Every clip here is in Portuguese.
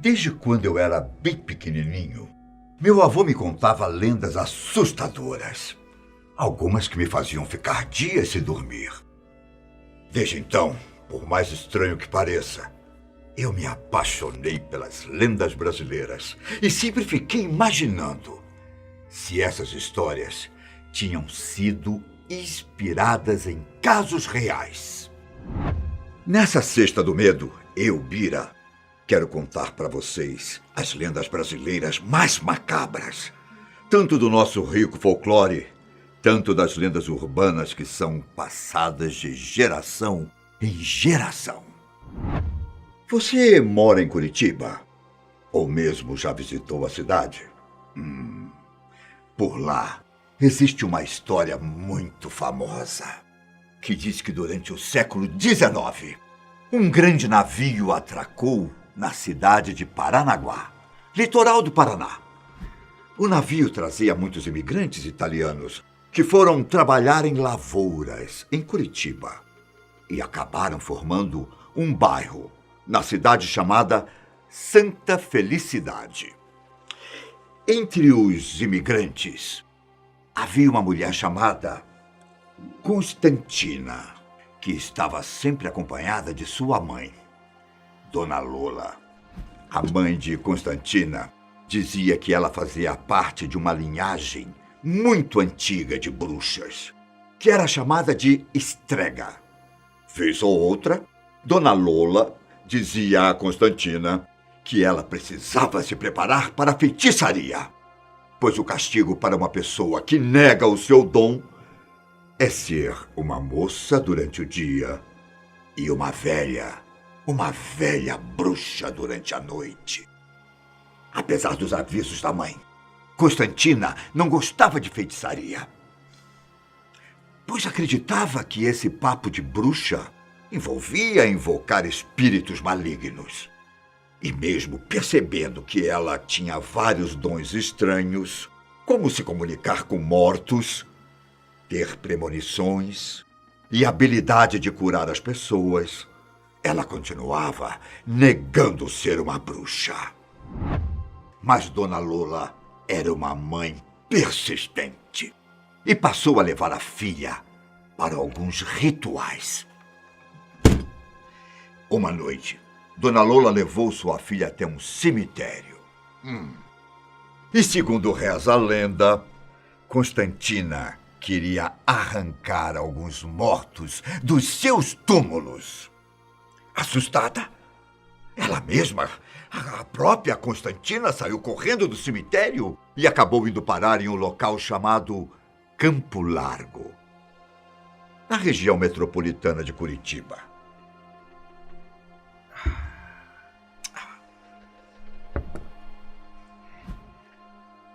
Desde quando eu era bem pequenininho, meu avô me contava lendas assustadoras. Algumas que me faziam ficar dias sem dormir. Desde então, por mais estranho que pareça, eu me apaixonei pelas lendas brasileiras e sempre fiquei imaginando se essas histórias tinham sido inspiradas em casos reais. Nessa Sexta do Medo, eu, Bira, quero contar para vocês as lendas brasileiras mais macabras, tanto do nosso rico folclore, tanto das lendas urbanas que são passadas de geração em geração. Você mora em Curitiba? Ou mesmo já visitou a cidade? Por lá, existe uma história muito famosa, que diz que durante o século XIX, um grande navio atracou na cidade de Paranaguá, litoral do Paraná. O navio trazia muitos imigrantes italianos que foram trabalhar em lavouras em Curitiba e acabaram formando um bairro na cidade chamada Santa Felicidade. Entre os imigrantes, havia uma mulher chamada Constantina, que estava sempre acompanhada de sua mãe, Dona Lola. A mãe de Constantina dizia que ela fazia parte de uma linhagem muito antiga de bruxas, que era chamada de Estrega. Vez ou outra, Dona Lola dizia a Constantina que ela precisava se preparar para a feitiçaria, pois o castigo para uma pessoa que nega o seu dom é ser uma moça durante o dia e uma velha bruxa durante a noite. Apesar dos avisos da mãe, Constantina não gostava de feitiçaria, pois acreditava que esse papo de bruxa envolvia invocar espíritos malignos. E mesmo percebendo que ela tinha vários dons estranhos, como se comunicar com mortos, ter premonições e habilidade de curar as pessoas, ela continuava negando ser uma bruxa. Mas Dona Lola era uma mãe persistente e passou a levar a filha para alguns rituais. Uma noite, Dona Lola levou sua filha até um cemitério. E segundo reza a lenda, Constantina queria arrancar alguns mortos dos seus túmulos. Assustada, ela mesma, a própria Constantina, saiu correndo do cemitério e acabou indo parar em um local chamado Campo Largo, na região metropolitana de Curitiba.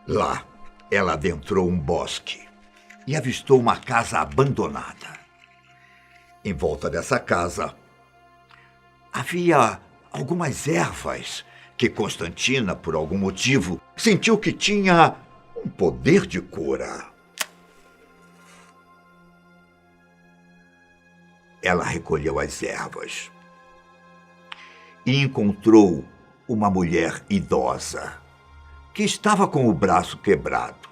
Lá, ela adentrou um bosque e avistou uma casa abandonada. Em volta dessa casa, havia algumas ervas que Constantina, por algum motivo, sentiu que tinha um poder de cura. Ela recolheu as ervas e encontrou uma mulher idosa que estava com o braço quebrado.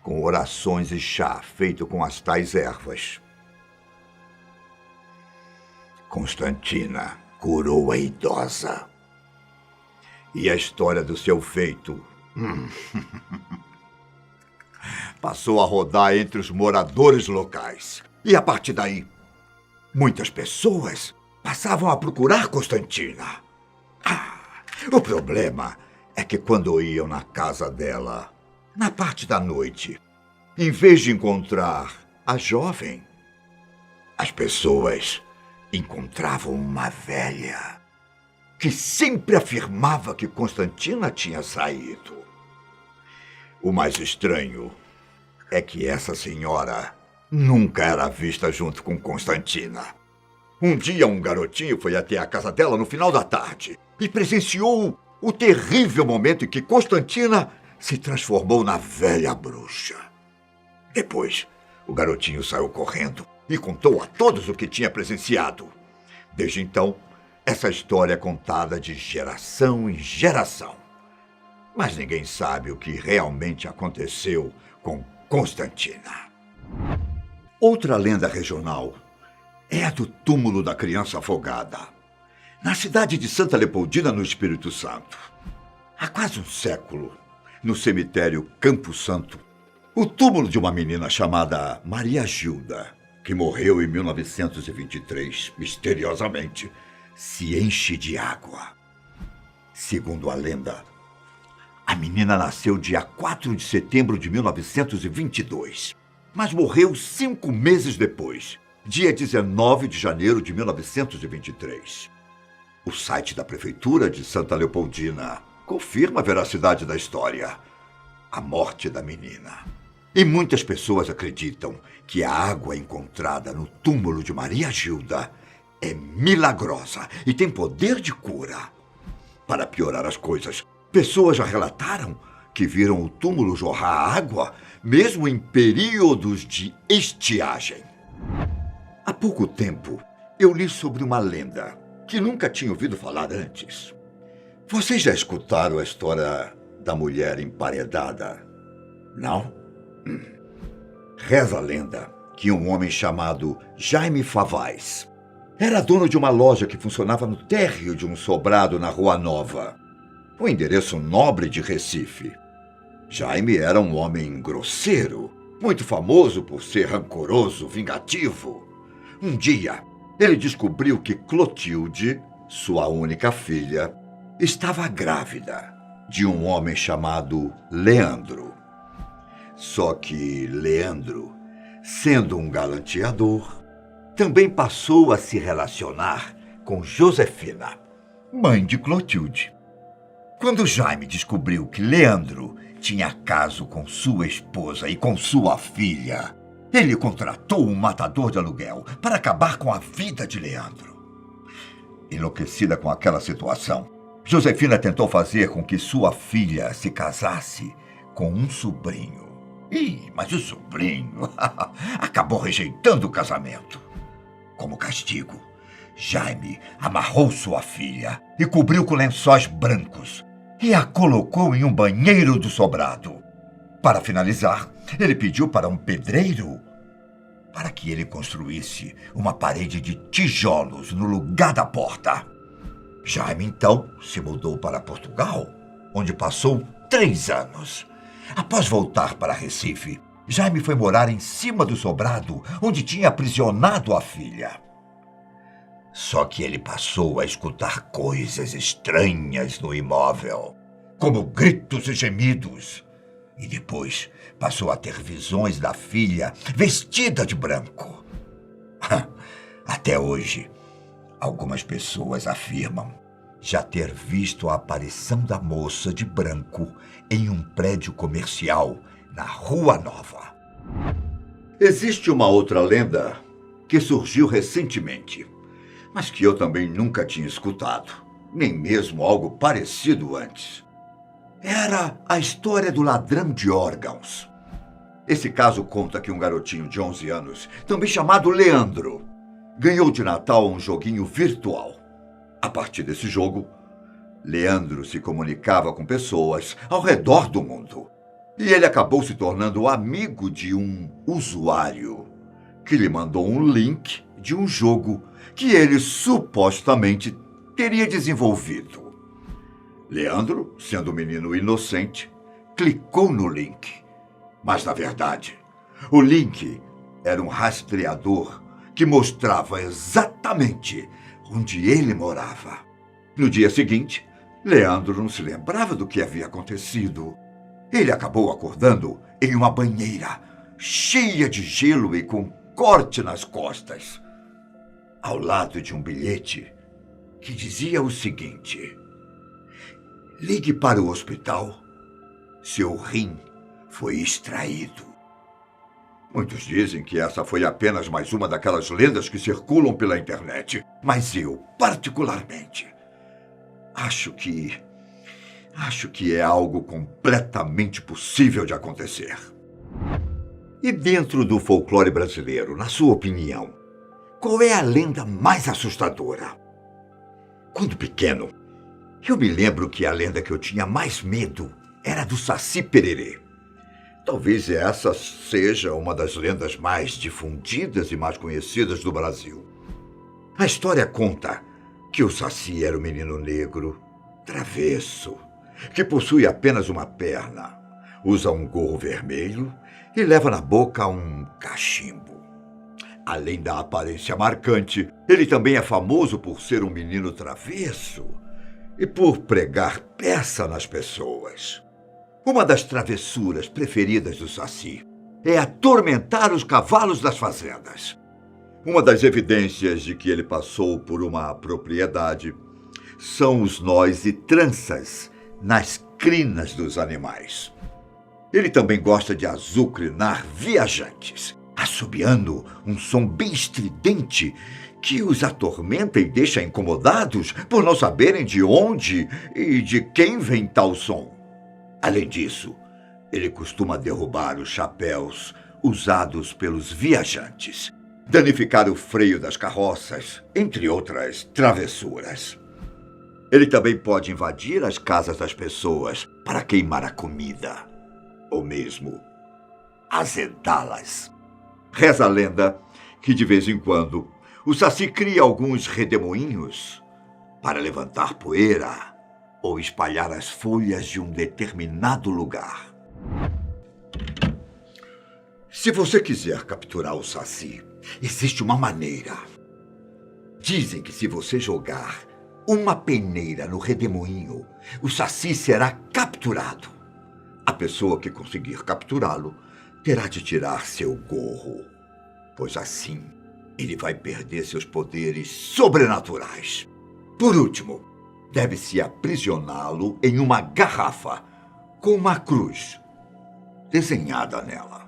Com orações e chá feito com as tais ervas, Constantina curou a idosa. E a história do seu feito passou a rodar entre os moradores locais. E a partir daí, muitas pessoas passavam a procurar Constantina. O problema é que quando iam na casa dela, na parte da noite, em vez de encontrar a jovem, as pessoas encontravam uma velha que sempre afirmava que Constantina tinha saído. O mais estranho é que essa senhora nunca era vista junto com Constantina. Um dia, um garotinho foi até a casa dela no final da tarde e presenciou o terrível momento em que Constantina se transformou na velha bruxa. Depois, o garotinho saiu correndo e contou a todos o que tinha presenciado. Desde então, Essa história é contada de geração em geração. Mas ninguém sabe o que realmente aconteceu com Constantina. Outra lenda regional é a do túmulo da criança afogada, na cidade de Santa Leopoldina, no Espírito Santo. Há quase um século, no cemitério Campo Santo, o túmulo de uma menina chamada Maria Gilda, que morreu em 1923, misteriosamente, se enche de água. Segundo a lenda, a menina nasceu dia 4 de setembro de 1922, mas morreu 5 meses depois, dia 19 de janeiro de 1923. O site da Prefeitura de Santa Leopoldina confirma a veracidade da história. A morte da menina. E muitas pessoas acreditam que a água encontrada no túmulo de Maria Gilda é milagrosa e tem poder de cura. Para piorar as coisas, pessoas já relataram que viram o túmulo jorrar água, mesmo em períodos de estiagem. Há pouco tempo, eu li sobre uma lenda que nunca tinha ouvido falar antes. Vocês já escutaram a história da mulher emparedada? Não? Reza a lenda que um homem chamado Jaime Favaz era dono de uma loja que funcionava no térreo de um sobrado na Rua Nova, um endereço nobre de Recife. Jaime era um homem grosseiro, muito famoso por ser rancoroso, vingativo. Um dia, ele descobriu que Clotilde, sua única filha, estava grávida de um homem chamado Leandro. Só que Leandro, sendo um galanteador, também passou a se relacionar com Josefina, mãe de Clotilde. Quando Jaime descobriu que Leandro tinha caso com sua esposa e com sua filha, ele contratou um matador de aluguel para acabar com a vida de Leandro. Enlouquecida com aquela situação, Josefina tentou fazer com que sua filha se casasse com um sobrinho. Mas o sobrinho acabou rejeitando o casamento. Como castigo, Jaime amarrou sua filha e cobriu com lençóis brancos e a colocou em um banheiro do sobrado. Para finalizar, ele pediu para um pedreiro para que ele construísse uma parede de tijolos no lugar da porta. Jaime, então, se mudou para Portugal, onde passou 3 anos. Após voltar para Recife, Jaime foi morar em cima do sobrado, onde tinha aprisionado a filha. Só que ele passou a escutar coisas estranhas no imóvel, como gritos e gemidos. E depois passou a ter visões da filha vestida de branco. Até hoje, algumas pessoas afirmam já ter visto a aparição da moça de branco em um prédio comercial na Rua Nova. Existe uma outra lenda que surgiu recentemente, mas que eu também nunca tinha escutado, nem mesmo algo parecido antes. Era a história do ladrão de órgãos. Esse caso conta que um garotinho de 11 anos, também chamado Leandro, ganhou de Natal um joguinho virtual. A partir desse jogo, Leandro se comunicava com pessoas ao redor do mundo. E ele acabou se tornando amigo de um usuário que lhe mandou um link de um jogo que ele supostamente teria desenvolvido. Leandro, sendo um menino inocente, clicou no link. Mas, na verdade, o link era um rastreador que mostrava exatamente onde ele morava. No dia seguinte, Leandro não se lembrava do que havia acontecido. Ele acabou acordando em uma banheira cheia de gelo e com corte nas costas, ao lado de um bilhete que dizia o seguinte: ligue para o hospital, seu rim foi extraído. Muitos dizem que essa foi apenas mais uma daquelas lendas que circulam pela internet, mas eu, particularmente, acho que é algo completamente possível de acontecer. E dentro do folclore brasileiro, na sua opinião, qual é a lenda mais assustadora? Quando pequeno, eu me lembro que a lenda que eu tinha mais medo era do Saci Pererê. Talvez essa seja uma das lendas mais difundidas e mais conhecidas do Brasil. A história conta que o Saci era um menino negro, travesso, que possui apenas uma perna, usa um gorro vermelho e leva na boca um cachimbo. Além da aparência marcante, ele também é famoso por ser um menino travesso e por pregar peça nas pessoas. Uma das travessuras preferidas do Saci é atormentar os cavalos das fazendas. Uma das evidências de que ele passou por uma propriedade são os nós e tranças nas crinas dos animais. Ele também gosta de azucrinar viajantes, assobiando um som bem estridente que os atormenta e deixa incomodados por não saberem de onde e de quem vem tal som. Além disso, ele costuma derrubar os chapéus usados pelos viajantes, danificar o freio das carroças, entre outras travessuras. Ele também pode invadir as casas das pessoas para queimar a comida, ou mesmo azedá-las. Reza a lenda que, de vez em quando, o Saci cria alguns redemoinhos para levantar poeira ou espalhar as folhas de um determinado lugar. Se você quiser capturar o Saci, existe uma maneira. Dizem que se você jogar uma peneira no redemoinho, o Saci será capturado. A pessoa que conseguir capturá-lo terá de tirar seu gorro, pois assim ele vai perder seus poderes sobrenaturais. Por último, deve-se aprisioná-lo em uma garrafa com uma cruz desenhada nela.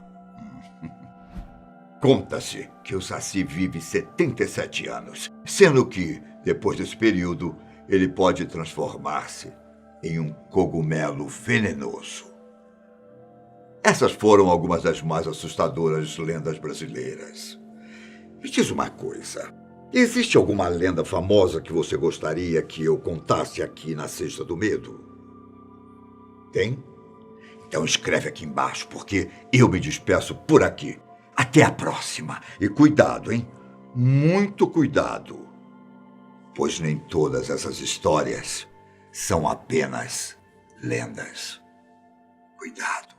Conta-se que o Saci vive 77 anos, sendo que, depois desse período, ele pode transformar-se em um cogumelo venenoso. Essas foram algumas das mais assustadoras lendas brasileiras. Me diz uma coisa. Existe alguma lenda famosa que você gostaria que eu contasse aqui na Cesta do Medo? Tem? Então escreve aqui embaixo, porque eu me despeço por aqui. Até a próxima. E cuidado, hein? Muito cuidado. Pois nem todas essas histórias são apenas lendas. Cuidado.